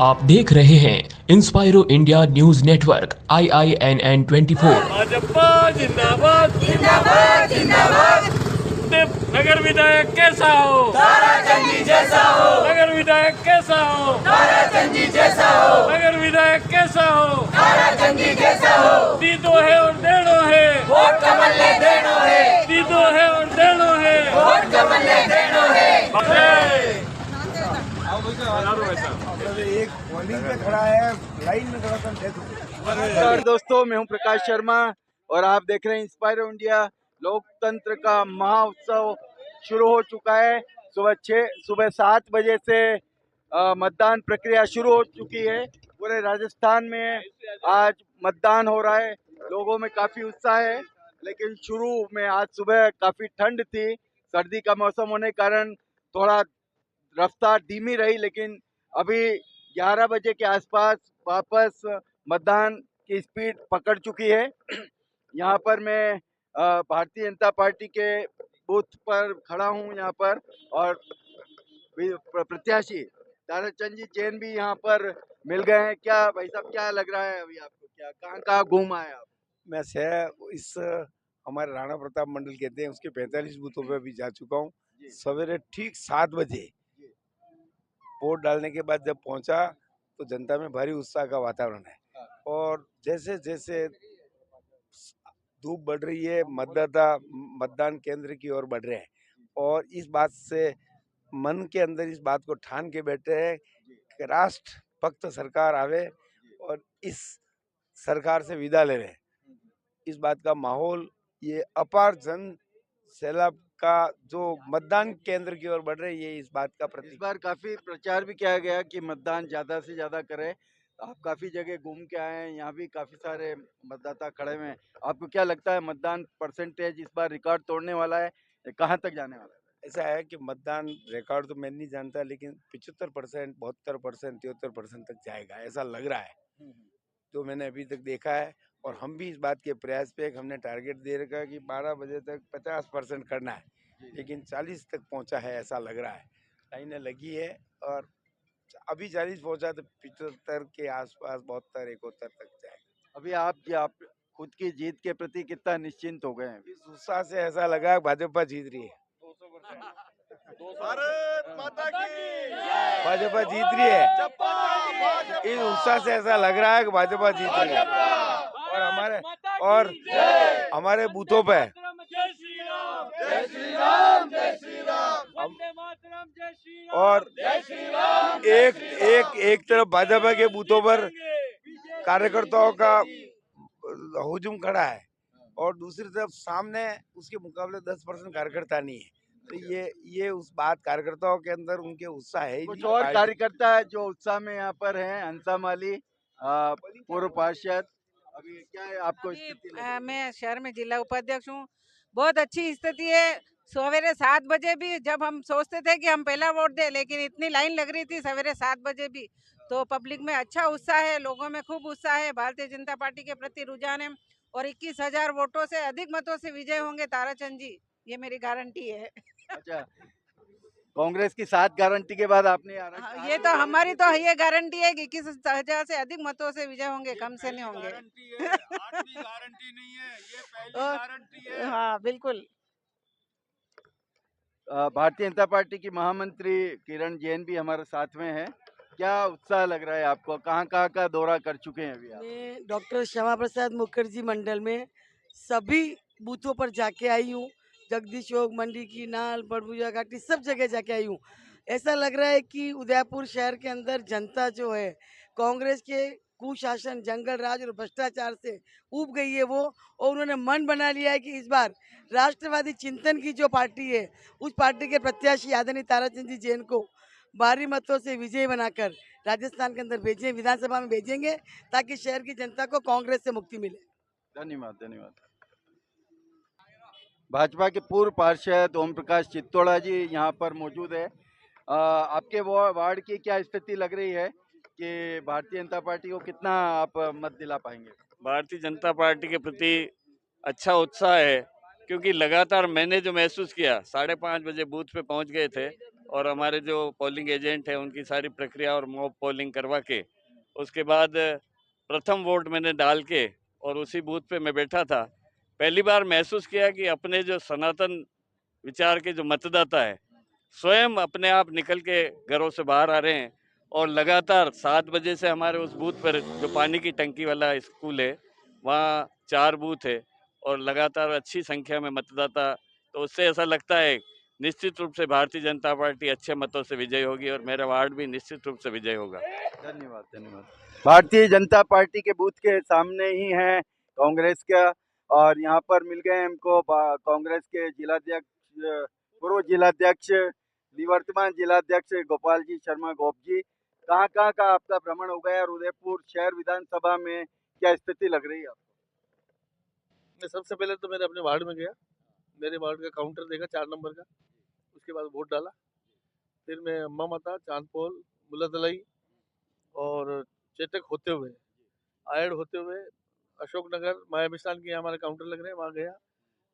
आप देख रहे हैं Inspiro India news network IINN 24। Bhajpa जिंदाबाद जिंदाबाद जिंदाबाद नगर विधायक कैसा हो, ताराचंदी जैसा हो, नगर विधायक कैसा हो, ताराचंदी जैसा हो, नगर विधायक कैसा हो, ताराचंदी जैसा हो। दीदो है और देनो है, वोट कमल ने देनो है, दीदो है और देनो है। वोट कमल ने देनो है। एक पोलिंग पे खड़ा है, लाइन में थोड़ा सा नमस्कार दोस्तों, मैं हूं प्रकाश शर्मा और आप देख रहे हैं इंस्पायरो इंडिया। लोकतंत्र का महाउत्सव शुरू हो चुका है। सुबह 7 बजे से मतदान प्रक्रिया शुरू हो चुकी है। पूरे राजस्थान में आज मतदान हो रहा है। लोगों में काफ़ी उत्साह है, लेकिन शुरू में आज सुबह काफ़ी ठंड थी। सर्दी का मौसम होने के कारण थोड़ा रफ्तार धीमी रही, लेकिन अभी 11 बजे के आसपास वापस मतदान की स्पीड पकड़ चुकी है। यहाँ पर मैं भारतीय जनता पार्टी के बूथ पर खड़ा हूँ यहाँ पर, और प्रत्याशी ताराचंद जी जैन भी यहाँ पर मिल गए हैं। क्या भाई साहब, क्या लग रहा है अभी आपको? क्या कहाँ कहाँ घूम आए आप? मैं इस हमारे राणा प्रताप मंडल कहते हैं उसके 45 बूथों पे भी जा चुका हूँ। सवेरे ठीक 7 बजे वोट डालने के बाद जब पहुंचा तो जनता में भारी उत्साह का वातावरण है, और जैसे जैसे धूप बढ़ रही है मतदाता मतदान केंद्र की ओर बढ़ रहे हैं, और इस बात से मन के अंदर इस बात को ठान के बैठे हैं कि राष्ट्र भक्त सरकार आवे और इस सरकार से विदा ले रहे। इस बात का माहौल, ये अपार जन सैलाब का जो मतदान केंद्र की ओर बढ़ रहे, ये इस बात का इस प्रतीक। बार काफी प्रचार भी किया गया कि मतदान ज्यादा से ज्यादा करें। आप काफी जगह घूम के आए हैं, यहाँ भी काफी सारे मतदाता खड़े हुए हैं। आपको क्या लगता है मतदान परसेंटेज इस बार रिकॉर्ड तोड़ने वाला है? कहाँ तक जाने वाला है? ऐसा है कि मतदान रिकॉर्ड तो मैं नहीं जानता, लेकिन 75%, 72%, 73% तक जाएगा, ऐसा लग रहा है जो मैंने अभी तक देखा है। और हम भी इस बात के प्रयास पे हमने टारगेट दे रखा है कि 12 बजे तक 50% करना है, लेकिन 40 तक पहुंचा है ऐसा लग रहा है। लाइनें लगी है और अभी 40 पहुंचा तो 75 के आसपास, 72, 71 तक जाएगा। अभी आप खुद की जीत के प्रति कितना निश्चिंत हो गए हैं? इस उत्साह से ऐसा लगा भाजपा जीत रही है, भारत माता की भाजपा जीत रही है। इस उत्साह से ऐसा लग रहा है कि भाजपा जीत रही है, और हमारे बूथों पे जय श्री राम, जय श्री राम, जय श्री राम, वंदे मातरम, जय श्री राम, और जय श्री राम। एक तरफ भाजपा के बूथों पर कार्यकर्ताओं का हुजूम खड़ा है, और दूसरी तरफ सामने उसके मुकाबले 10% कार्यकर्ता नहीं है। तो ये उस बात कार्यकर्ताओं के अंदर उनके उत्साह है ही कुछ नहीं। और कार्यकर्ता है जो उत्साह में यहाँ पर हैं। हंसा माली, पूर्व पार्षद, अभी क्या है आपको स्थिति लग रही है? मैं शहर में जिला उपाध्यक्ष हूँ। बहुत अच्छी स्थिति है। सवेरे 7 बजे भी जब हम सोचते थे कि हम पहला वोट दें, लेकिन इतनी लाइन लग रही थी सवेरे 7 बजे भी, तो पब्लिक में अच्छा उत्साह है, लोगों में खूब उत्साह है। भारतीय जनता पार्टी के प्रति रुझान है, और 21,000 वोटों से अधिक मतों से विजय होंगे ताराचंद जी, ये मेरी गारंटी है। अच्छा, कांग्रेस की 7 गारंटी के बाद आपने हाँ, ये तो हमारी तो ये गारंटी है कि 21,000 से अधिक मतों से विजय होंगे, कम से नहीं होंगे। गारंटी नहीं है, ये पहली गारंटी है। हाँ बिल्कुल। भारतीय जनता पार्टी की महामंत्री किरण जैन भी हमारे साथ में है। क्या उत्साह लग रहा है आपको? कहाँ कहाँ का दौरा कर चुके हैं अभी आप? मैं डॉक्टर श्यामा प्रसाद मुखर्जी मंडल में सभी बूथों पर जाके आई हूँ। जगदीश चौक, मंडी की नाल, बड़बुजा घाटी, सब जगह जाके आई हूँ। ऐसा लग रहा है कि उदयपुर शहर के अंदर जनता जो है कांग्रेस के कुशासन, जंगल राज और भ्रष्टाचार से ऊब गई है वो, और उन्होंने मन बना लिया है कि इस बार राष्ट्रवादी चिंतन की जो पार्टी है, उस पार्टी के प्रत्याशी आदरणीय ताराचंद जी जैन को भारी मतों से विजय बनाकर राजस्थान के अंदर भेजें, विधानसभा में भेजेंगे, ताकि शहर की जनता को कांग्रेस से मुक्ति मिले। धन्यवाद, धन्यवाद। भाजपा के पूर्व पार्षद ओम प्रकाश चित्तौड़ा जी यहाँ पर मौजूद है। आपके वार्ड की क्या स्थिति लग रही है कि भारतीय जनता पार्टी को कितना आप मत दिला पाएंगे? भारतीय जनता पार्टी के प्रति अच्छा उत्साह है, क्योंकि लगातार मैंने जो महसूस किया, 5:30 बजे बूथ पे पहुंच गए थे, और हमारे जो पोलिंग एजेंट हैं उनकी सारी प्रक्रिया और मॉब पोलिंग करवा के उसके बाद प्रथम वोट मैंने डाल के और उसी बूथ पे मैं बैठा था। पहली बार महसूस किया कि अपने जो सनातन विचार के जो मतदाता है स्वयं अपने आप निकल के घरों से बाहर आ रहे हैं और लगातार 7 बजे से हमारे उस बूथ पर जो पानी की टंकी वाला स्कूल है वहाँ 4 बूथ है और लगातार अच्छी संख्या में मतदाता, तो उससे ऐसा लगता है निश्चित रूप से भारतीय जनता पार्टी अच्छे मतों से विजय होगी और मेरा वार्ड भी निश्चित रूप से विजय होगा। धन्यवाद धन्यवाद। भारतीय जनता पार्टी के बूथ के सामने ही है कांग्रेस का, और यहाँ पर मिल गए हमको कांग्रेस के जिलाध्यक्ष, पूर्व जिलाध्यक्ष, निवर्तमान जिलाध्यक्ष गोपाल जी शर्मा गोप जी। कहाँ कहाँ का आपका भ्रमण हो गया और उदयपुर शहर विधानसभा में क्या स्थिति लग रही है आपको? मैं सबसे पहले तो मैंने अपने वार्ड में गया, मेरे वार्ड का काउंटर देखा 4 नंबर का, उसके बाद वोट डाला। फिर मैं अम्मा माता, चांदपोल, मुलातलाई और चेतक होते हुए, आयड होते हुए, अशोकनगर, माया मिष्ठान के यहाँ हमारे काउंटर लग रहे हैं, वहाँ गया।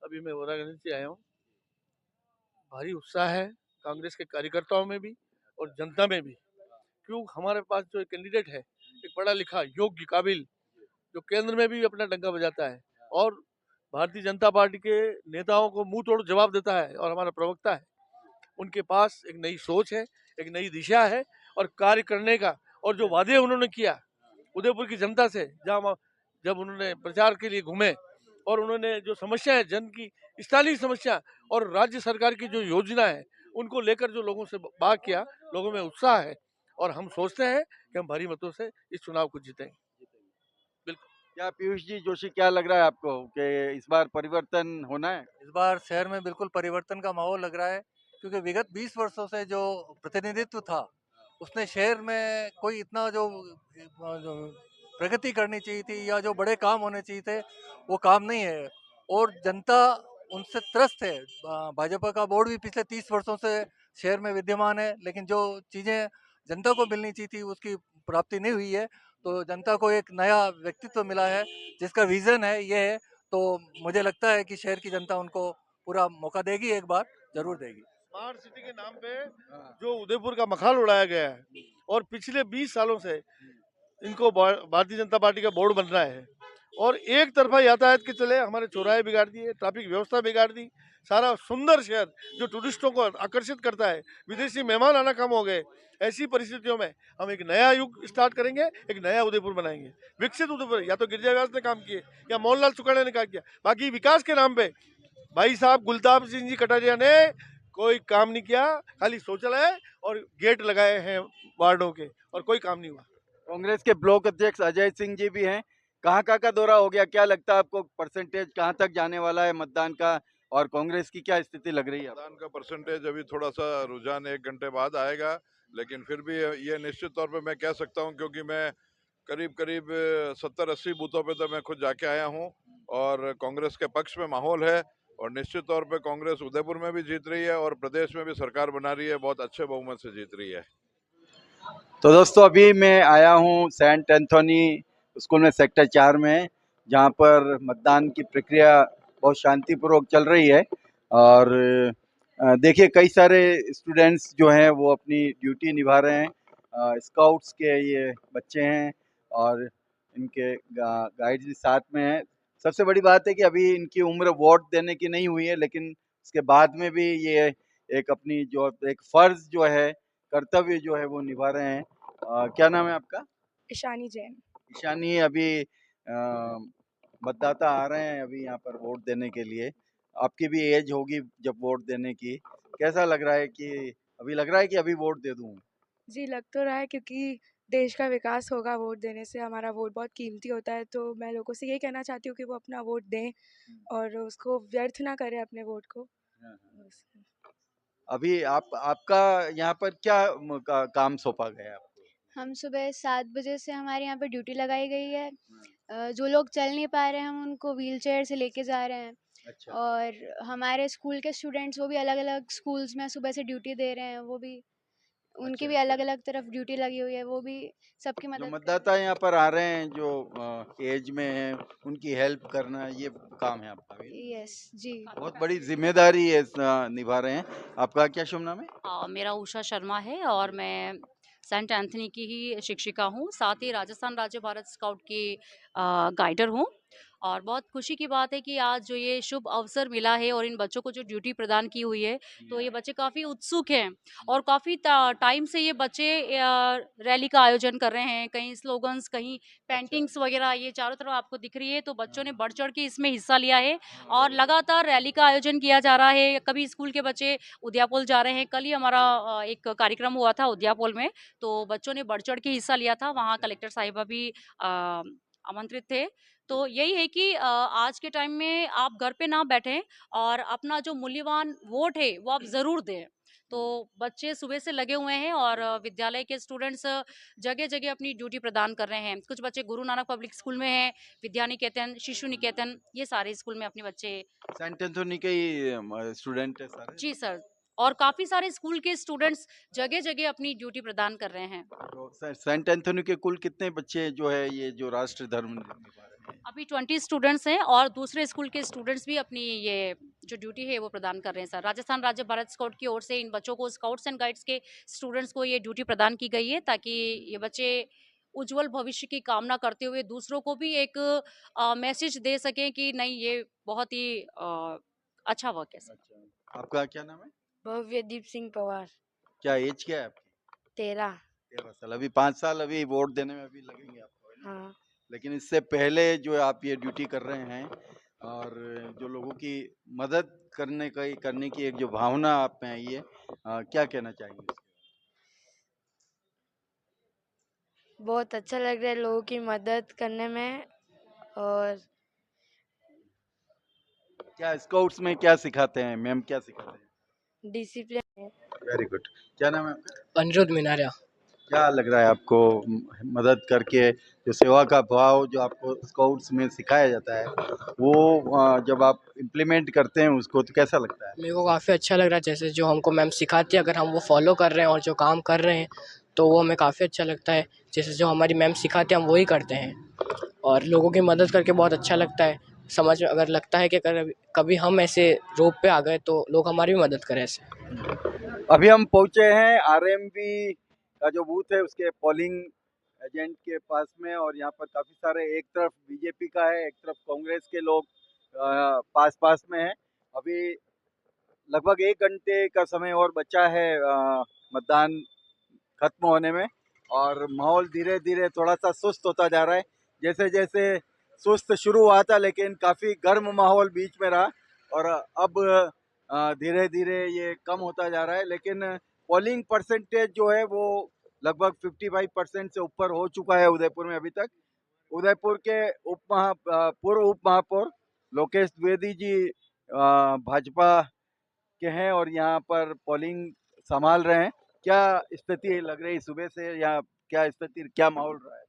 अभी मैं वोरागंज से आया हूँ। भारी उत्साह है कांग्रेस के कार्यकर्ताओं में भी और जनता में भी, क्यों हमारे पास जो एक कैंडिडेट है, एक पढ़ा लिखा, योग्य, काबिल, जो केंद्र में भी अपना डंका बजाता है और भारतीय जनता पार्टी के नेताओं को मुंह तोड़ जवाब देता है, और हमारा प्रवक्ता है। उनके पास एक नई सोच है, एक नई दिशा है और कार्य करने का, और जो वादे उन्होंने किया उदयपुर की जनता से, जब उन्होंने प्रचार के लिए घूमे और उन्होंने जो समस्या है जन की, स्थानीय समस्या और राज्य सरकार की जो योजना है उनको लेकर जो लोगों से बात किया, लोगों में उत्साह है और हम सोचते हैं कि हम भारी मतों से इस चुनाव को जीतेंगे। क्या पीयूष जी जोशी, क्या लग रहा है आपको कि इस बार परिवर्तन होना है? इस बार शहर में बिल्कुल परिवर्तन का माहौल लग रहा है, क्योंकि विगत 20 वर्षों से जो प्रतिनिधित्व था उसने शहर में कोई इतना जो प्रगति करनी चाहिए थी या जो बड़े काम होने चाहिए थे वो काम नहीं है, और जनता उनसे त्रस्त है। भाजपा का बोर्ड भी पिछले 30 वर्षों से शहर में विद्यमान है, लेकिन जो चीज़ें जनता को मिलनी चाहिए थी उसकी प्राप्ति नहीं हुई है। तो जनता को एक नया व्यक्तित्व मिला है जिसका विजन है ये है, तो मुझे लगता है कि शहर की जनता उनको पूरा मौका देगी, एक बार जरूर देगी। स्मार्ट सिटी के नाम पे जो उदयपुर का मखाल उड़ाया गया है और पिछले 20 सालों से इनको भारतीय जनता पार्टी का बोर्ड बनना है, और एक तरफा यातायात के चले हमारे चौराहे बिगाड़ दिए, ट्रैफिक व्यवस्था बिगाड़ दी, सारा सुंदर शहर जो टूरिस्टों को आकर्षित करता है, विदेशी मेहमान आना कम हो गए। ऐसी परिस्थितियों में हम एक नया युग स्टार्ट करेंगे, एक नया उदयपुर बनाएंगे, विकसित उदयपुर। या तो गिरजा व्यास ने काम किए या मोहनलाल सुखाड़े ने काम किया, बाकी विकास के नाम पे भाई साहब गुलताब सिंह जी कटारिया ने कोई काम नहीं किया, खाली शौचालय और गेट लगाए हैं वार्डों के और कोई काम नहीं हुआ। कांग्रेस के ब्लॉक अध्यक्ष अजय सिंह जी भी हैं। कहाँ कहाँ का दौरा हो गया, क्या लगता है आपको परसेंटेज कहाँ तक जाने वाला है मतदान का, और कांग्रेस की क्या स्थिति लग रही है? मतदान का परसेंटेज अभी थोड़ा सा रुझान 1 घंटे बाद आएगा, लेकिन फिर भी ये निश्चित तौर पे मैं कह सकता हूँ, क्योंकि मैं करीब 70-80 बूथों पे तो मैं खुद जाके आया हूँ और कांग्रेस के पक्ष में माहौल है, और निश्चित तौर पे कांग्रेस उदयपुर में भी जीत रही है और प्रदेश में भी सरकार बना रही है, बहुत अच्छे बहुमत से जीत रही है। तो दोस्तों, अभी मैं आया हूँ सेंट एंथोनी स्कूल में, सेक्टर 4 में, जहाँ पर मतदान की प्रक्रिया बहुत शांतिपूर्वक चल रही है। और देखिए कई सारे स्टूडेंट्स जो हैं वो अपनी ड्यूटी निभा रहे हैं। स्काउट्स के ये बच्चे हैं और इनके गाइड्स भी साथ में हैं। सबसे बड़ी बात है कि अभी इनकी उम्र वोट देने की नहीं हुई है, लेकिन उसके बाद में भी ये एक अपनी जो एक फ़र्ज़ जो है, कर्तव्य जो है वो निभा रहे हैं। क्या नाम है आपका? ईशानी जैन। ईशानी, अभी मतदाता आ रहे हैं अभी यहाँ पर वोट देने के लिए। आपकी भी एज होगी जब वोट देने की, कैसा लग रहा है कि अभी लग रहा है कि अभी वोट दे दूँ? जी, लग तो रहा है, क्योंकि देश का विकास होगा वोट देने से। हमारा वोट बहुत कीमती होता है, तो मैं लोगों से यही कहना चाहती हूँ कि वो अपना वोट दें और उसको व्यर्थ ना करें अपने वोट को। बस। अभी आपका यहाँ पर क्या काम सौंपा गया है आपको? हम सुबह 7 बजे से हमारे यहाँ पे ड्यूटी लगाई गई है। जो लोग चल नहीं पा रहे हैं हम उनको व्हीलचेयर से लेके जा रहे हैं। अच्छा। और हमारे स्कूल के स्टूडेंट्स वो भी अलग अलग स्कूल्स में सुबह से ड्यूटी दे रहे हैं, वो भी उनकी अच्छा भी अलग अलग तरफ ड्यूटी लगी हुई है, वो भी सबकी जो मदद कर मतदाता यहाँ पर आ रहे हैं जो एज में हैं उनकी हेल्प करना ये काम है आपका भी। यस जी। बहुत बड़ी जिम्मेदारी है निभा रहे हैं। आपका क्या शुभ नाम है? मेरा उषा शर्मा है और मैं सेंट एंथनी की ही शिक्षिका हूँ, साथ ही राजस्थान राज्य भारत स्काउट की गाइडर हूँ। और बहुत खुशी की बात है कि आज जो ये शुभ अवसर मिला है और इन बच्चों को जो ड्यूटी प्रदान की हुई है, तो ये बच्चे काफ़ी उत्सुक हैं और काफ़ी टाइम से ये बच्चे रैली का आयोजन कर रहे हैं, कहीं स्लोगन्स, कहीं पेंटिंग्स वगैरह ये चारों तरफ आपको दिख रही है, तो बच्चों ने बढ़ चढ़ के इसमें हिस्सा लिया है और लगातार रैली का आयोजन किया जा रहा है। कभी स्कूल के बच्चे उद्यापोल जा रहे हैं, कल ही हमारा एक कार्यक्रम हुआ था उद्यापोल में, तो बच्चों ने बढ़ चढ़ के हिस्सा लिया था, वहाँ कलेक्टर साहिबा भी आमंत्रित थे। तो यही है कि आज के टाइम में आप घर पे ना बैठें और अपना जो मूल्यवान वोट है वो आप ज़रूर दें। तो बच्चे सुबह से लगे हुए हैं और विद्यालय के स्टूडेंट्स जगह-जगह अपनी ड्यूटी प्रदान कर रहे हैं। कुछ बच्चे गुरु नानक पब्लिक स्कूल में हैं, विद्या निकेतन, शिशु निकेतन, ये सारे स्कूल में अपने बच्चे सेंट एंथोनी के ही स्टूडेंट है सारे। जी सर, और काफ़ी सारे स्कूल के स्टूडेंट्स जगह-जगह अपनी ड्यूटी प्रदान कर रहे हैं। तो सेंट एंथोनी के कुल कितने बच्चे जो है ये जो राष्ट्र धर्म निभा रहे हैं? अभी 20 स्टूडेंट्स हैं और दूसरे स्कूल के स्टूडेंट्स भी अपनी ये जो ड्यूटी है वो प्रदान कर रहे हैं सर। राजस्थान राज्य भारत स्काउट की ओर से इन बच्चों को, स्काउट्स एंड गाइड्स के स्टूडेंट्स को ये ड्यूटी प्रदान की गई है ताकि ये बच्चे उज्जवल भविष्य की कामना करते हुए दूसरों को भी एक मैसेज दे सकें कि नहीं, ये बहुत ही अच्छा वर्क है सर। आपका क्या नाम है? भव्यदीप सिंह पवार। क्या एज क्या है आपकी? 13। 13 साल। अभी 5 साल अभी वोट देने में अभी लगेंगे आपको, है ना? हाँ। लेकिन इससे पहले जो आप ये ड्यूटी कर रहे हैं और जो लोगों की मदद करने की एक जो भावना आप में आई है, क्या कहना चाहेंगे इसके? बहुत अच्छा लग रहा है लोगों की मदद करने में। और क्या स्काउट्स में क्या सिखाते हैं मैम, क्या सिखाते हैं? डिसिप्लिन। Very good. क्या नाम है आपका? अनिरुद्ध मिनारिया। क्या लग रहा है आपको मदद करके, जो सेवा का भाव जो आपको स्काउट्स में सिखाया जाता है वो जब आप इम्प्लीमेंट करते हैं उसको तो कैसा लगता है? मेरे को काफ़ी अच्छा लग रहा है, जैसे जो हमको मैम सिखाती है अगर हम वो फॉलो कर रहे हैं और जो काम कर रहे हैं तो वो हमें काफ़ी अच्छा लगता है। जैसे जो हमारी मैम सिखाती है हम वही करते हैं और लोगों की मदद करके बहुत अच्छा लगता है। समझ में अगर लगता है कि अगर कभी हम ऐसे रोड पे आ गए तो लोग हमारी भी मदद करें ऐसे। अभी हम पहुंचे हैं आरएमबी का जो बूथ है उसके पोलिंग एजेंट के पास में, और यहाँ पर काफ़ी सारे, एक तरफ बीजेपी का है, एक तरफ कांग्रेस के लोग पास में हैं। अभी लगभग 1 घंटे का समय और बचा है मतदान खत्म होने में, और माहौल धीरे धीरे थोड़ा सा सुस्त होता जा रहा है। जैसे जैसे सुस्त शुरू हुआ था लेकिन काफ़ी गर्म माहौल बीच में रहा, और अब धीरे धीरे ये कम होता जा रहा है। लेकिन पोलिंग परसेंटेज जो है वो लगभग 55% से ऊपर हो चुका है उदयपुर में अभी तक। उदयपुर के पूर्व उप महापौर लोकेश द्विवेदी जी भाजपा के हैं और यहाँ पर पोलिंग संभाल रहे हैं। क्या स्थिति लग रही सुबह से, या क्या स्थिति, क्या माहौल रहा है?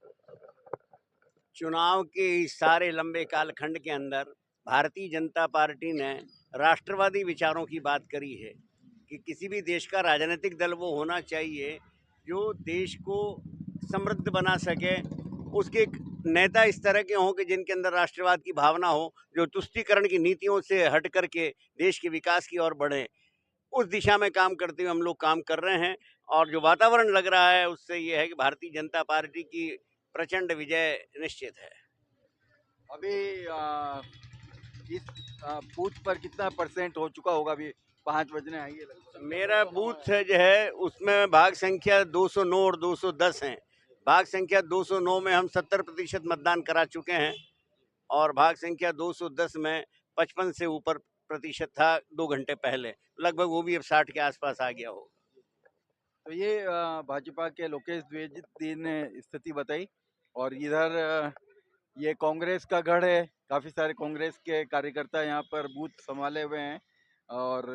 चुनाव के इस सारे लंबे कालखंड के अंदर भारतीय जनता पार्टी ने राष्ट्रवादी विचारों की बात करी है कि किसी भी देश का राजनीतिक दल वो होना चाहिए जो देश को समृद्ध बना सके, उसके नेता इस तरह के हों कि जिनके अंदर राष्ट्रवाद की भावना हो, जो तुष्टीकरण की नीतियों से हट करके देश के विकास की ओर बढ़े। उस दिशा में काम करते हुए हम लोग काम कर रहे हैं, और जो वातावरण लग रहा है उससे ये है कि भारतीय जनता पार्टी की प्रचंड विजय निश्चित है। अभी इस बूथ पर कितना % हो चुका होगा? अभी 5 बजने आएंगे लगभग। मेरा बूथ जो है उसमें भाग संख्या 209 और 210 हैं। भाग संख्या 209 में हम 70% मतदान करा चुके हैं और भाग संख्या 210 में 55 से ऊपर प्रतिशत था 2 घंटे पहले, लगभग वो भी अब 60 के आसपास आ गया हो। तो ये भाजपा के लोकेश द्विवेदी ने स्थिति बताई, और इधर ये कांग्रेस का गढ़ है, काफ़ी सारे कांग्रेस के कार्यकर्ता यहाँ पर बूथ संभाले हुए हैं। और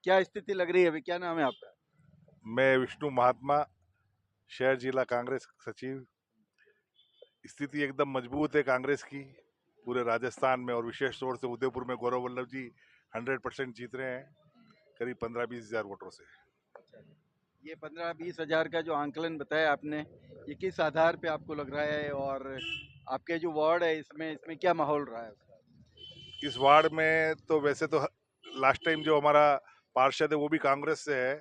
क्या स्थिति लग रही है अभी? क्या नाम है आपका? मैं विष्णु महात्मा, शहर जिला कांग्रेस सचिव। स्थिति एकदम मजबूत है कांग्रेस की पूरे राजस्थान में, और विशेष तौर से उदयपुर में गौरव वल्लभ जी 100% जीत रहे हैं, करीब 15-20 हज़ार वोटों से। ये 15-20 हजार का जो आंकलन बताया आपने, ये किस आधार पे आपको लग रहा है, और आपके जो वार्ड है इसमें इसमें क्या माहौल रहा है? इस वार्ड में तो वैसे तो लास्ट टाइम जो हमारा पार्षद है वो भी कांग्रेस से है,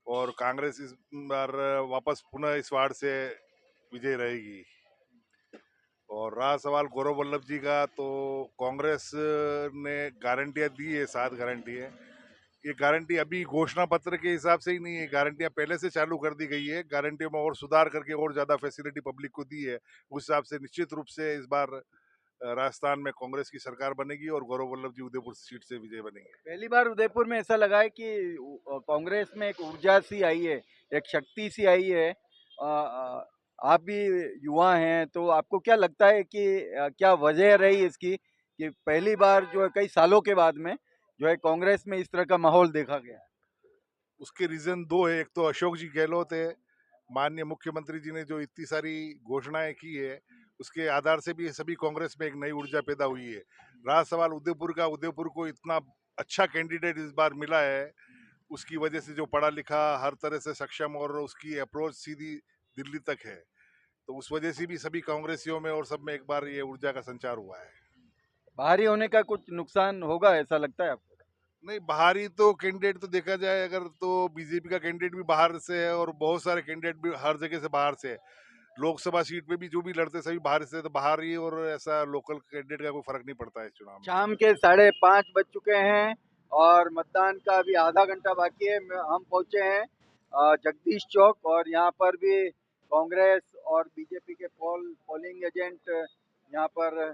और कांग्रेस इस बार वापस पुनः इस वार्ड से विजय रहेगी। और रहा सवाल गौरव वल्लभ जी का, तो कांग्रेस ने गारंटियां दी है, 7 गारंटी है। ये गारंटी अभी घोषणा पत्र के हिसाब से ही नहीं है, गारंटियां पहले से चालू कर दी गई है। गारंटियों में और सुधार करके और ज्यादा फैसिलिटी पब्लिक को दी है। उस हिसाब से निश्चित रूप से इस बार राजस्थान में कांग्रेस की सरकार बनेगी और गौरव वल्लभ जी उदयपुर सीट से विजय बनेंगे। पहली बार उदयपुर में ऐसा लगा है कि कांग्रेस में एक ऊर्जा सी आई है, एक शक्ति सी आई है। आप भी युवा हैं, तो आपको क्या लगता है कि क्या वजह रही इसकी कि पहली बार जो है कई सालों के बाद में जो है कांग्रेस में इस तरह का माहौल देखा गया? उसके रीजन 2 है। एक तो अशोक जी गहलोत है, माननीय मुख्यमंत्री जी ने जो इतनी सारी घोषणाएं की है, उसके आधार से भी सभी कांग्रेस में एक नई ऊर्जा पैदा हुई है। रहा सवाल उदयपुर का, उदयपुर को इतना अच्छा कैंडिडेट इस बार मिला है, उसकी वजह से जो पढ़ा लिखा, हर तरह से सक्षम, और उसकी अप्रोच सीधी दिल्ली तक है, तो उस वजह से भी सभी कांग्रेसियों में और सब में एक बार ये ऊर्जा का संचार हुआ है। बाहरी होने का कुछ नुकसान होगा ऐसा लगता है आपको? नहीं, बाहरी तो कैंडिडेट तो देखा जाए अगर, तो बीजेपी का कैंडिडेट भी बाहर से है और बहुत सारे कैंडिडेट भी हर जगह से बाहर से है। लोकसभा सीट पे भी जो भी लड़ते सभी बाहर से, तो बाहर ही, और ऐसा लोकल कैंडिडेट का कोई फर्क नहीं पड़ता है इस चुनाव में। शाम के 5:30 बज चुके हैं और मतदान का अभी आधा घंटा बाकी है। हम पहुंचे हैं जगदीश चौक, और यहाँ पर भी कांग्रेस और बीजेपी के पोलिंग एजेंट यहाँ पर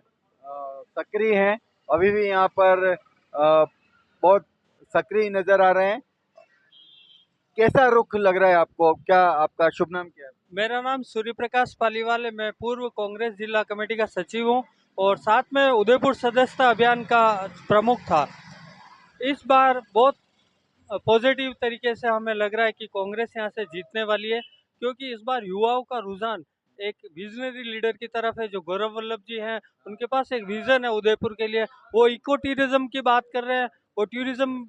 सक्रिय हैं। अभी भी यहाँ पर बहुत सक्रिय नजर आ रहे हैं। कैसा रुख लग रहा है आपको? क्या आपका शुभ नाम क्या है? मेरा नाम सूर्य प्रकाश पालीवाल है। मैं पूर्व कांग्रेस जिला कमेटी का सचिव हूँ और साथ में उदयपुर सदस्यता अभियान का प्रमुख था। इस बार बहुत पॉजिटिव तरीके से हमें लग रहा है कि कांग्रेस यहाँ से जीतने वाली है, क्योंकि इस बार युवाओं का रुझान एक विजनरी लीडर की तरफ है। जो गौरव वल्लभ जी हैं, उनके पास एक विजन है उदयपुर के लिए। वो इको टूरिज्म की बात कर रहे हैं, वो टूरिज्म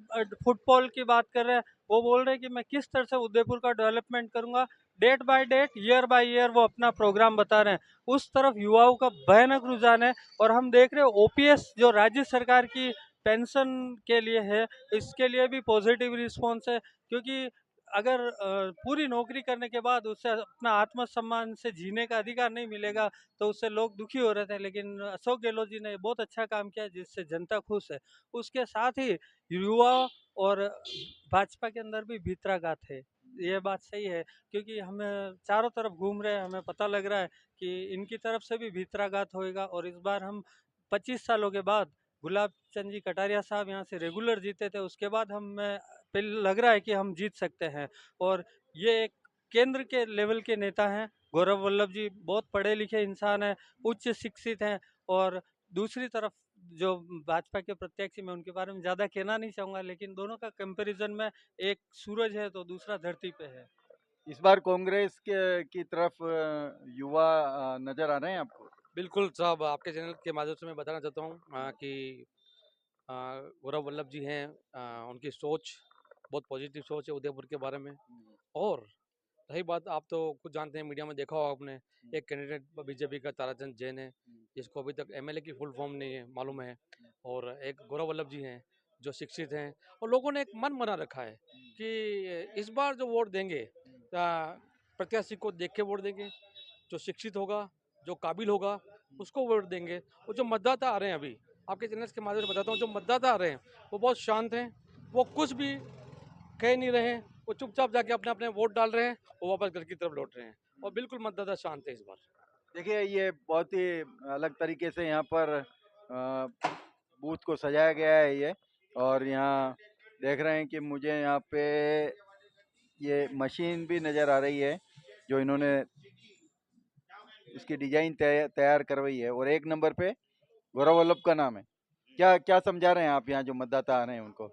फुटफॉल की बात कर रहे हैं। वो बोल रहे हैं कि मैं किस तरह से उदयपुर का डेवलपमेंट करूंगा। Date by date, year by year वो अपना प्रोग्राम बता रहे हैं। उस तरफ युवाओं का भयानक रुझान है। और हम देख रहे हैं ओपीएस जो राज्य सरकार की पेंशन के लिए है, इसके लिए भी पॉजिटिव रिस्पॉन्स है। क्योंकि अगर पूरी नौकरी करने के बाद उससे अपना आत्मसम्मान से जीने का अधिकार नहीं मिलेगा तो उससे लोग दुखी हो रहे थे। लेकिन अशोक गहलोत जी ने बहुत अच्छा काम किया जिससे जनता खुश है। उसके साथ ही युवा और भाजपा के अंदर भी भितराघात है, ये बात सही है। क्योंकि हमें चारों तरफ घूम रहे हैं, हमें पता लग रहा है कि इनकी तरफ से भी भितराघात होएगा। और इस बार हम 25 सालों के बाद गुलाब चंद जी कटारिया साहब यहाँ से रेगुलर जीते थे, उसके बाद हमें लग रहा है कि हम जीत सकते हैं। और ये एक केंद्र के लेवल के नेता हैं। गौरव वल्लभ जी बहुत पढ़े लिखे इंसान हैं, उच्च शिक्षित हैं। और दूसरी तरफ जो भाजपा के प्रत्याशी, मैं उनके बारे में ज़्यादा कहना नहीं चाहूँगा, लेकिन दोनों का कंपैरिजन में एक सूरज है तो दूसरा धरती पे है। इस बार कांग्रेस की तरफ युवा नजर आ रहे हैं आपको? बिल्कुल साहब, आपके चैनल के माध्यम से मैं बताना चाहता हूँ कि गौरव वल्लभ जी हैं, उनकी सोच बहुत पॉजिटिव सोच है उदयपुर के बारे में। और रही बात, आप तो कुछ जानते हैं, मीडिया में देखा होगा आपने, एक कैंडिडेट बीजेपी का ताराचंद जैन है, जिसको अभी तक एमएलए की फुल फॉर्म नहीं है मालूम है। और एक गौरव वल्लभ जी हैं जो शिक्षित हैं, और लोगों ने एक मन बना रखा है कि इस बार जो वोट देंगे प्रत्याशी को देख के वोट देंगे। जो शिक्षित होगा, जो काबिल होगा, उसको वोट देंगे। और जो मतदाता आ रहे हैं, अभी आपके चैनल के माध्यम से बताता हूँ, जो मतदाता आ रहे हैं वो बहुत शांत हैं, वो कुछ भी कह नहीं रहे हैं, वो चुपचाप जाके अपने अपने वोट डाल रहे हैं, वो वापस घर की तरफ लौट रहे हैं। और बिल्कुल मतदाता शांत है इस बार। देखिए, ये बहुत ही अलग तरीके से यहाँ पर बूथ को सजाया गया है ये। और यहाँ देख रहे हैं कि मुझे यहाँ पे ये मशीन भी नज़र आ रही है जो इन्होंने इसकी डिजाइन तैयार करवाई है। और 1 नंबर पे गौरव वल्लभ का नाम है। क्या क्या समझा रहे हैं आप यहाँ जो मतदाता आ रहे हैं उनको,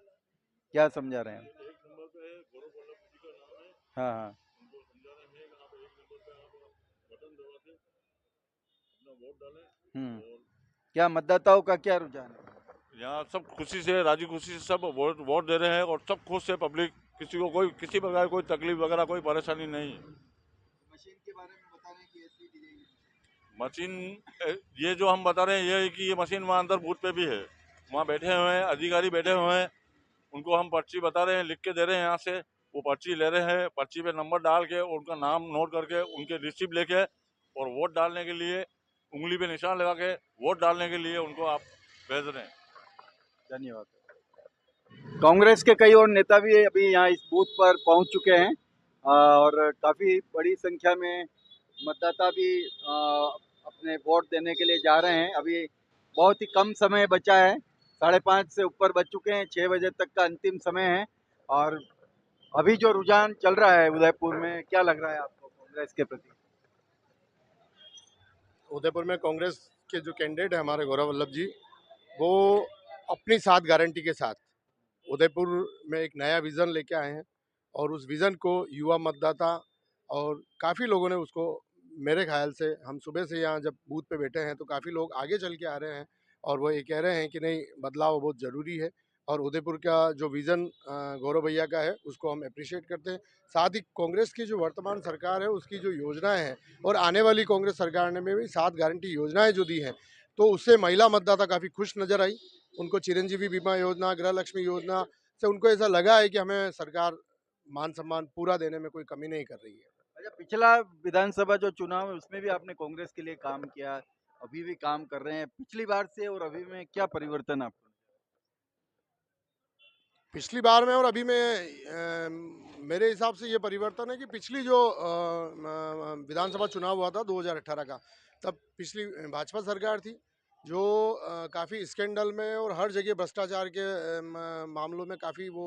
क्या समझा रहे हैं? हाँ हाँ, क्या मतदाताओं का क्या रुझान है? यहाँ सब खुशी से, राजी खुशी से सब वोट दे रहे हैं और सब खुश है पब्लिक। किसी को कोई किसी प्रकार की कोई तकलीफ वगैरह कोई परेशानी नहीं है। मशीन के बारे में बता रहे हैं कि ऐसी दी जाएगी। मशीन ये जो हम बता रहे हैं ये है कि ये मशीन वहाँ अंदर बूथ पे भी है, वहाँ बैठे हुए हैं अधिकारी बैठे हुए हैं, उनको हम पर्ची बता रहे हैं, लिख के दे रहे हैं यहाँ से, वो पर्ची ले रहे हैं, पर्ची पे नंबर डाल के उनका नाम नोट करके उनके रिसिप्ट लेके और वोट डालने के लिए उंगली पे निशान लगा के वोट डालने के लिए उनको आप भेज रहे हैं। धन्यवाद। कांग्रेस के कई और नेता भी अभी यहाँ इस बूथ पर पहुँच चुके हैं और काफ़ी बड़ी संख्या में मतदाता भी अपने वोट देने के लिए जा रहे हैं। अभी बहुत ही कम समय बचा है, 5:30 से ऊपर बज चुके हैं, 6 बजे तक का अंतिम समय है। और अभी जो रुझान चल रहा है उदयपुर में, क्या लग रहा है आपको कांग्रेस के प्रति? उदयपुर में कांग्रेस के जो कैंडिडेट है हमारे गौरव वल्लभ जी, वो अपनी 7 गारंटी के साथ उदयपुर में एक नया विज़न लेके आए हैं और उस विज़न को युवा मतदाता और काफ़ी लोगों ने उसको, मेरे ख्याल से हम सुबह से यहाँ जब बूथ पे बैठे हैं तो काफ़ी लोग आगे चल के आ रहे हैं और वो ये कह रहे हैं कि नहीं, बदलाव बहुत ज़रूरी है और उदयपुर का जो विज़न गौरव भैया का है उसको हम अप्रिशिएट करते हैं। साथ ही कांग्रेस की जो वर्तमान सरकार है उसकी जो योजनाएं हैं और आने वाली कांग्रेस सरकार ने भी 7 गारंटी योजनाएं जो दी हैं तो उससे महिला मतदाता काफ़ी खुश नज़र आई। उनको चिरंजीवी बीमा योजना, गृह लक्ष्मी योजना से उनको ऐसा लगा है कि हमें सरकार मान सम्मान पूरा देने में कोई कमी नहीं कर रही है। अच्छा, पिछला विधानसभा जो चुनाव है उसमें भी आपने कांग्रेस के लिए काम किया, अभी भी काम कर रहे हैं, पिछली बार से और अभी में क्या परिवर्तन आपको? पिछली बार में और अभी में मेरे हिसाब से ये परिवर्तन है कि पिछली जो विधानसभा चुनाव हुआ था 2018 का, तब पिछली भाजपा सरकार थी जो काफ़ी स्कैंडल में और हर जगह भ्रष्टाचार के मामलों में काफ़ी वो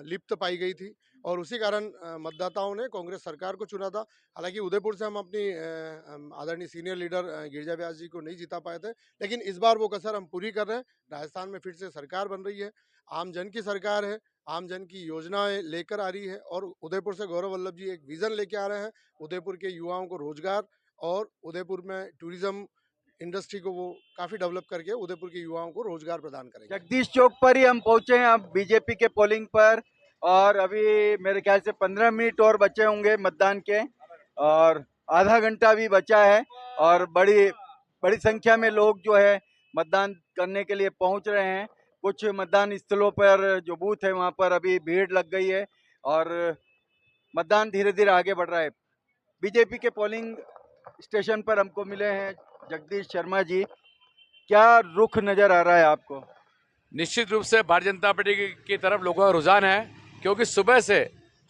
लिप्त पाई गई थी और उसी कारण मतदाताओं ने कांग्रेस सरकार को चुना था। हालांकि उदयपुर से हम अपनी आदरणीय सीनियर लीडर गिरिजा व्यास जी को नहीं जिता पाए थे, लेकिन इस बार वो कसर हम पूरी कर रहे हैं। राजस्थान में फिर से सरकार बन रही है, आम जन की सरकार है, आम जन की योजनाएं लेकर आ रही है और उदयपुर से गौरव वल्लभ जी एक विज़न लेके आ रहे हैं। उदयपुर के युवाओं को रोजगार और उदयपुर में टूरिज्म इंडस्ट्री को वो काफ़ी डेवलप करके उदयपुर के युवाओं को रोजगार प्रदान करेंगे। जगदीश चौक पर ही हम पहुंचे हैं अब बीजेपी के पोलिंग पर और अभी मेरे ख्याल से 15 मिनट और बचे होंगे मतदान के और आधा घंटा भी बचा है और बड़ी संख्या में लोग जो है मतदान करने के लिए पहुंच रहे हैं। कुछ मतदान स्थलों पर जो बूथ है वहां पर अभी भीड़ लग गई है और मतदान धीरे धीरे आगे बढ़ रहा है। बीजेपी के पोलिंग स्टेशन पर हमको मिले हैं जगदीश शर्मा जी, क्या रुख नजर आ रहा है आपको? निश्चित रूप से भारतीय जनता पार्टी की तरफ लोगों का रुझान है, क्योंकि सुबह से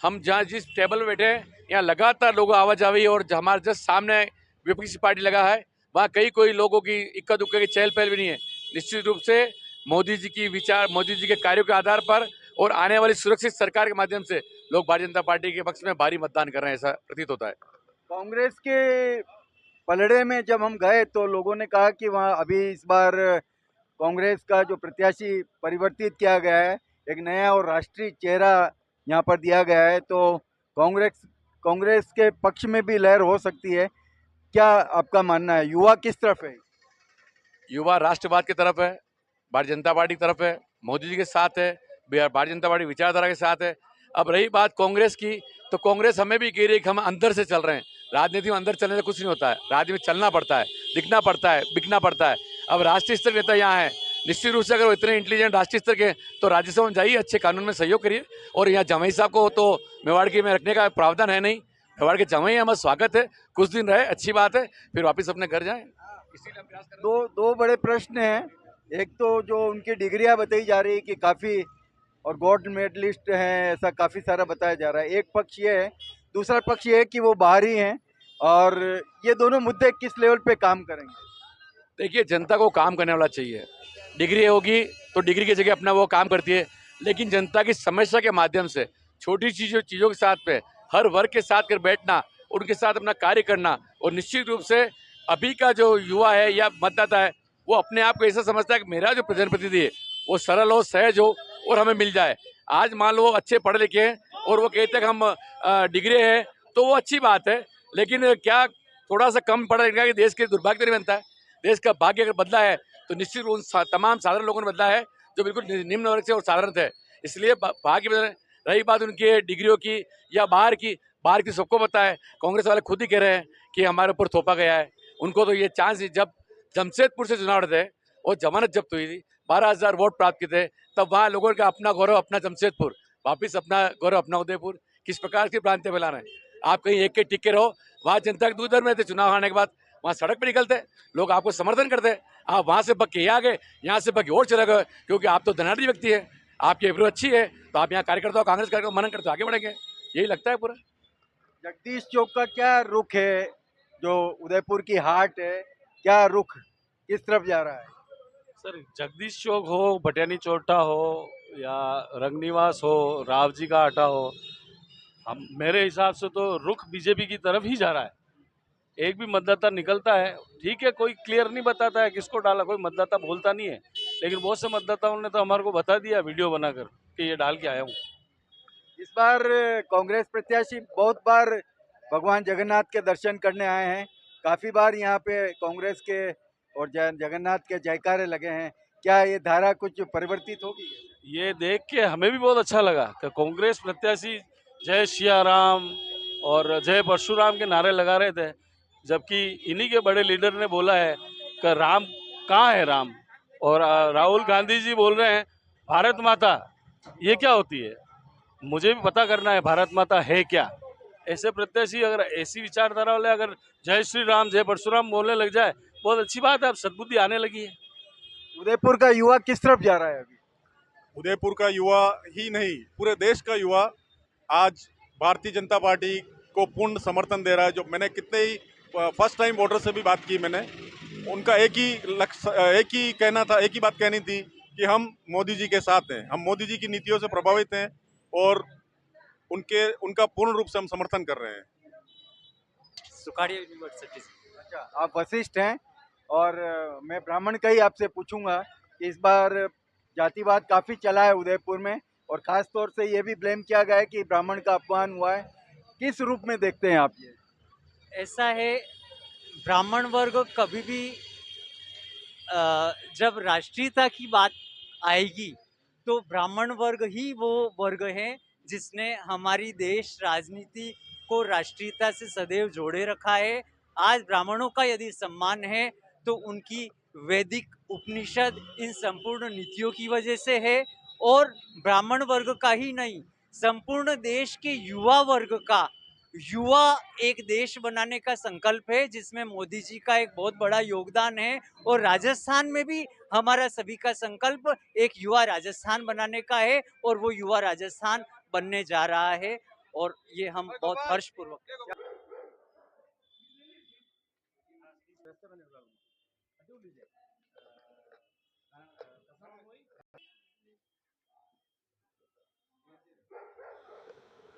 हम जहाँ जिस टेबल पर बैठे हैं यहाँ लगातार लोगों आवाजाही और हमारे जस्ट सामने विपक्षी पार्टी लगा है वहाँ कोई लोगों की इक्का दुक्का की चहल पहल भी नहीं है। निश्चित रूप से मोदी जी की विचार, मोदी जी के कार्यों के आधार पर और आने वाली सुरक्षित सरकार के माध्यम से लोग भारतीय जनता पार्टी के पक्ष में भारी मतदान कर रहे हैं, ऐसा प्रतीत होता है। कांग्रेस के पलड़े में जब हम गए तो लोगों ने कहा कि वहाँ अभी इस बार कांग्रेस का जो प्रत्याशी परिवर्तित किया गया है, एक नया और राष्ट्रीय चेहरा यहाँ पर दिया गया है, तो कांग्रेस के पक्ष में भी लहर हो सकती है। क्या आपका मानना है? युवा किस तरफ है? युवा राष्ट्रवाद की तरफ है, भारतीय जनता पार्टी की तरफ है, मोदी जी के साथ है, भारतीय जनता पार्टी विचारधारा के साथ है। अब रही बात कांग्रेस की, तो कांग्रेस हमें भी कह रही है कि हम अंदर से चल रहे हैं। राजनीति में अंदर चलने से कुछ नहीं होता है, राजनीति में चलना पड़ता है, दिखना पड़ता है, बिकना पड़ता है। अब राष्ट्रीय स्तर के नेता यहाँ है, निश्चित रूप से अगर वो इतने इंटेलिजेंट राष्ट्रीय स्तर के तो राज्यसभा में जाइए, अच्छे कानून में सहयोग करिए। और यहाँ जमाई साहब को तो मेवाड़ की में रखने का प्रावधान है नहीं, मेवाड़ के जमाई हमारा स्वागत है, कुछ दिन रहे, अच्छी बात है, फिर वापस अपने घर जाएं। दो बड़े प्रश्न हैं। एक तो जो उनकी डिग्रियां बताई जा रही है कि काफ़ी और गोल्ड मेडलिस्ट हैं, ऐसा काफ़ी सारा बताया जा रहा है, एक पक्ष ये है। दूसरा पक्ष ये है कि वो बाहरी हैं और ये दोनों मुद्दे किस लेवल पे काम करेंगे? देखिए, जनता को काम करने वाला चाहिए। डिग्री होगी तो डिग्री की जगह अपना वो काम करती है, लेकिन जनता की समस्या के माध्यम से छोटी चीज़ों के साथ पे हर वर्ग के साथ कर बैठना, उनके साथ अपना कार्य करना। और निश्चित रूप से अभी का जो युवा है या मतदाता है वो अपने आप को ऐसा समझता है कि मेरा जो जनप्रतिनिधि है वो सरल हो, सहज हो और हमें मिल जाए। आज मान लो अच्छे पढ़े लिखे हैं और वो कहते हैं कि हम डिग्री है, तो वो अच्छी बात है, लेकिन क्या थोड़ा सा कम पढ़ा लिखा कि देश के दुर्भाग्य नहीं बनता है? देश का भाग्य अगर बदला है तो निश्चित रूप तमाम साधारण लोगों ने बदला है जो बिल्कुल निम्न वर्ग से और साधारण थे। इसलिए भाग्य रही बात उनकी डिग्रियों की या बाहर की सबको पता है। कांग्रेस वाले खुद ही कह रहे हैं कि हमारे ऊपर थोपा गया है। उनको तो ये चांस, जब जमशेदपुर से चुनाव लड़े और जमानत जब्त हुई थी, 12,000 वोट प्राप्त किए थे, तब वहाँ लोगों का अपना गौरव अपना जमशेदपुर, वापिस अपना गौरव अपना उदयपुर, किस प्रकार की भ्रांति फैला रहे हैं। आप कहीं एक के टिके रहो, वहाँ जनता के दूर दर में थे, चुनाव हारने के बाद वहाँ सड़क पर निकलते लोग, आपको समर्थन करते। आप वहाँ से बक के यहाँ गए, यहाँ से बक के और चले गए, क्योंकि आप तो धनाढ़ी व्यक्ति है, आपकी एवरेज अच्छी है, तो आप यहाँ कार्यकर्ता कांग्रेस कार्यकर्ता मनन करते आगे बढ़ेंगे, यही लगता है पूरा। जगदीश चौक का क्या रुख है, जो उदयपुर की हाट है, क्या रुख किस तरफ जा रहा है? सर, जगदीश चौक हो, भटियानी चौटा हो या रंगनिवास हो, राव जी का आटा हो, हम मेरे हिसाब से तो रुख बीजेपी की तरफ ही जा रहा है। एक भी मतदाता निकलता है, ठीक है, कोई क्लियर नहीं बताता है किसको डाला, कोई मतदाता बोलता नहीं है, लेकिन बहुत से मतदाताओं ने तो हमारे को बता दिया वीडियो बनाकर कि ये डाल के आया हूँ। इस बार कांग्रेस प्रत्याशी बहुत बार भगवान जगन्नाथ के दर्शन करने आए हैं, काफी बार यहाँ पे कांग्रेस के और जगन्नाथ के जयकारे लगे हैं। क्या ये धारा कुछ परिवर्तित होगी? ये देख के हमें भी बहुत अच्छा लगा कि कांग्रेस प्रत्याशी जय सिया राम और जय परशुराम के नारे लगा रहे थे, जबकि इन्हीं के बड़े लीडर ने बोला है कि राम कहाँ है राम, और राहुल गांधी जी बोल रहे हैं भारत माता। ये क्या होती है, मुझे भी पता करना है भारत माता है क्या। ऐसे प्रत्याशी अगर ऐसी विचारधारा वाले अगर जय श्री राम जय परशुराम बोलने लग जाए, बहुत अच्छी बात है, अब सद्बुद्धि आने लगी है। उदयपुर का युवा किस तरफ जा रहा है अभी? उदयपुर का युवा ही नहीं, पूरे देश का युवा आज भारतीय जनता पार्टी को पूर्ण समर्थन दे रहा है। जो मैंने कितने ही फर्स्ट टाइम वोटर से भी बात की, मैंने उनका एक ही लक्ष्य, एक ही कहना था, एक ही बात कहनी थी कि हम मोदी जी के साथ हैं, हम मोदी जी की नीतियों से प्रभावित हैं और उनका पूर्ण रूप से हम समर्थन कर रहे हैं। सुखाड़िया यूनिवर्सिटी से। अच्छा, आप वशिष्ठ हैं, और मैं ब्राह्मण का ही आपसे पूछूंगा कि इस बार जातिवाद काफी चला है उदयपुर में, और खास तौर से ये भी ब्लेम किया गया है कि ब्राह्मण का अपमान हुआ है। किस रूप में देखते हैं आप ये? ऐसा है, ब्राह्मण वर्ग कभी भी जब राष्ट्रीयता की बात आएगी तो ब्राह्मण वर्ग ही वो वर्ग है जिसने हमारी देश राजनीति को राष्ट्रीयता से सदैव जोड़े रखा है। आज ब्राह्मणों का यदि सम्मान है तो उनकी वैदिक उपनिषद इन संपूर्ण नीतियों की वजह से है, और ब्राह्मण वर्ग का ही नहीं, संपूर्ण देश के युवा वर्ग का, युवा एक देश बनाने का संकल्प है जिसमें मोदी जी का एक बहुत बड़ा योगदान है। और राजस्थान में भी हमारा सभी का संकल्प एक युवा राजस्थान बनाने का है, और वो युवा राजस्थान बनने जा रहा है, और ये हम बहुत हर्षपूर्वक।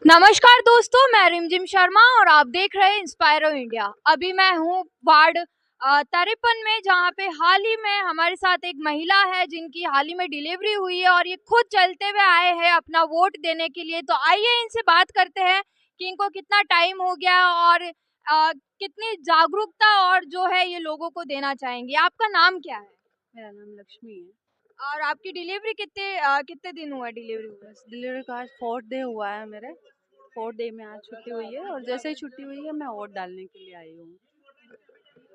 नमस्कार दोस्तों, मैं रिमझिम शर्मा और आप देख रहे हैं इंस्पायरो इंडिया। अभी मैं हूँ वार्ड 53 में, जहाँ पे हाल ही में हमारे साथ एक महिला है जिनकी हाल ही में डिलीवरी हुई है और ये खुद चलते हुए आए हैं अपना वोट देने के लिए। तो आइए इनसे बात करते हैं कि इनको कितना टाइम हो गया और कितनी जागरूकता और जो है ये लोगों को देना चाहेंगे। आपका नाम क्या है? मेरा नाम लक्ष्मी है। और आपकी डिलीवरी कितने दिन हुआ डिलीवरी हुआ? डिलीवरी का आज 4th डे हुआ है, मेरे 4th डे में आज छुट्टी हुई है, और जैसे ही छुट्टी हुई है मैं वोट डालने के लिए आई हूँ।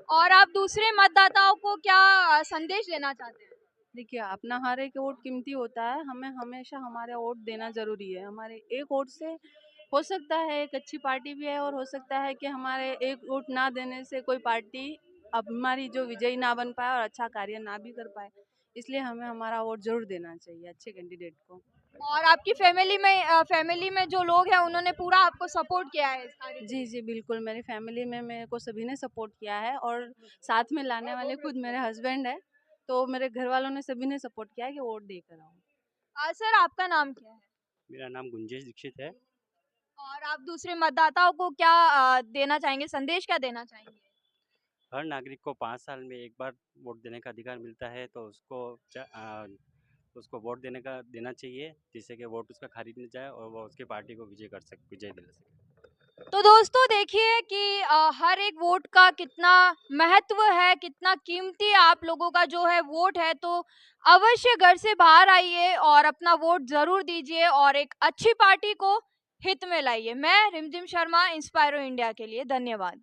और आप दूसरे मतदाताओं को क्या संदेश देना चाहते हैं? देखिए, अपना हर एक वोट कीमती होता है, हमें हमेशा हमारा वोट देना ज़रूरी है। हमारे एक वोट से हो सकता है एक अच्छी पार्टी भी है, और हो सकता है कि हमारे एक वोट ना देने से कोई पार्टी अब हमारी जो विजयी ना बन पाए और अच्छा कार्य ना भी कर पाए, इसलिए हमें हमारा वोट जरूर देना चाहिए अच्छे कैंडिडेट को। और आपकी फैमिली में जो लोग हैं उन्होंने पूरा आपको सपोर्ट किया है इस कार्य में? जी बिल्कुल, मेरी फैमिली में मेरे को सभी ने सपोर्ट किया है, और साथ में लाने वाले खुद मेरे हस्बैंड है, तो मेरे घर वालों ने सभी ने सपोर्ट किया है कि वोट देकर आऊँ। सर, आपका नाम क्या है? मेरा नाम गुंजेश दीक्षित है। और आप दूसरे मतदाताओं को क्या देना चाहेंगे, संदेश क्या देना चाहेंगे? हर नागरिक को 5 साल में एक बार वोट देने का अधिकार मिलता है, तो उसको वोट देना चाहिए, जिससे कि वोट उसका खारिज न जाए और वो उसकी पार्टी को विजय दिला सके। तो दोस्तों देखिए कि हर एक वोट का कितना महत्व है, कितना कीमती आप लोगों का जो है वोट है। तो अवश्य घर से बाहर आइए और अपना वोट जरूर दीजिए और एक अच्छी पार्टी को हित में लाइए। मैं रिमझिम शर्मा, इंस्पायरो इंडिया के लिए, धन्यवाद।